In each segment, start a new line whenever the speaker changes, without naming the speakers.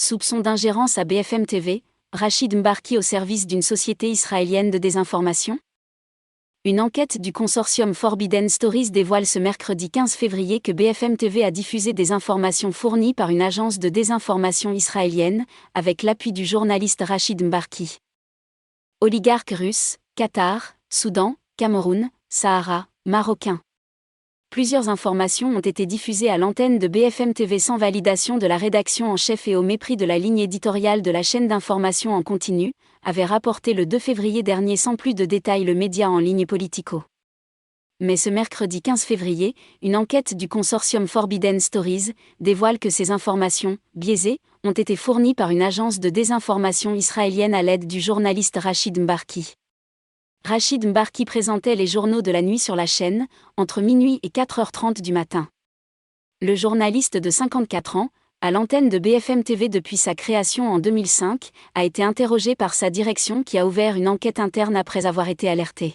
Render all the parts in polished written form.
Soupçon d'ingérence à BFM TV, Rachid Mbarki au service d'une société israélienne de désinformation? Une enquête du consortium Forbidden Stories dévoile ce mercredi 15 février que BFM TV a diffusé des informations fournies par une agence de désinformation israélienne, avec l'appui du journaliste Rachid Mbarki. Oligarque russe, Qatar, Soudan, Cameroun, Sahara, Marocain. Plusieurs informations ont été diffusées à l'antenne de BFM TV sans validation de la rédaction en chef et au mépris de la ligne éditoriale de la chaîne d'information en continu, avait rapporté le 2 février dernier sans plus de détails le média en ligne Politico. Mais ce mercredi 15 février, une enquête du consortium Forbidden Stories dévoile que ces informations, biaisées, ont été fournies par une agence de désinformation israélienne à l'aide du journaliste Rachid Mbarki. Rachid Mbarki présentait les journaux de la nuit sur la chaîne, entre minuit et 4h30 du matin. Le journaliste de 54 ans, à l'antenne de BFM TV depuis sa création en 2005, a été interrogé par sa direction qui a ouvert une enquête interne après avoir été alerté.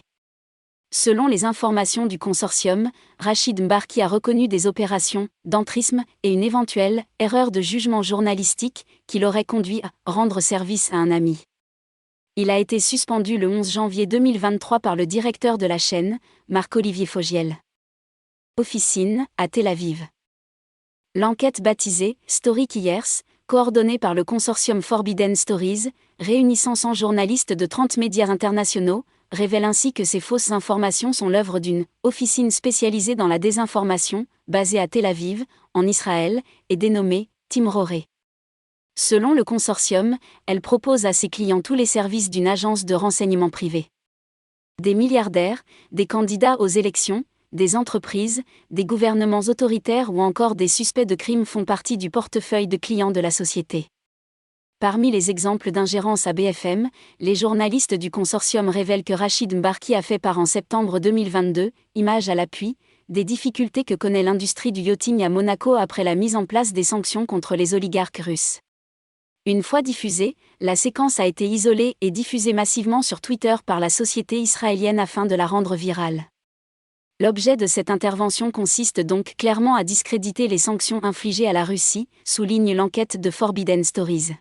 Selon les informations du consortium, Rachid Mbarki a reconnu des opérations d'entrisme et une éventuelle erreur de jugement journalistique qui l'aurait conduit à rendre service à un ami. Il a été suspendu le 11 janvier 2023 par le directeur de la chaîne, Marc-Olivier Fogiel. Officine, à Tel Aviv. L'enquête baptisée « Story Killers », coordonnée par le consortium Forbidden Stories, réunissant 100 journalistes de 30 médias internationaux, révèle ainsi que ces fausses informations sont l'œuvre d'une « officine spécialisée dans la désinformation », basée à Tel Aviv, en Israël, et dénommée « Team Roré ». Selon le consortium, elle propose à ses clients tous les services d'une agence de renseignement privée. Des milliardaires, des candidats aux élections, des entreprises, des gouvernements autoritaires ou encore des suspects de crimes font partie du portefeuille de clients de la société. Parmi les exemples d'ingérence à BFM, les journalistes du consortium révèlent que Rachid Mbarki a fait part en septembre 2022, image à l'appui, des difficultés que connaît l'industrie du yachting à Monaco après la mise en place des sanctions contre les oligarques russes. Une fois diffusée, la séquence a été isolée et diffusée massivement sur Twitter par la société israélienne afin de la rendre virale. L'objet de cette intervention consiste donc clairement à discréditer les sanctions infligées à la Russie, souligne l'enquête de Forbidden Stories.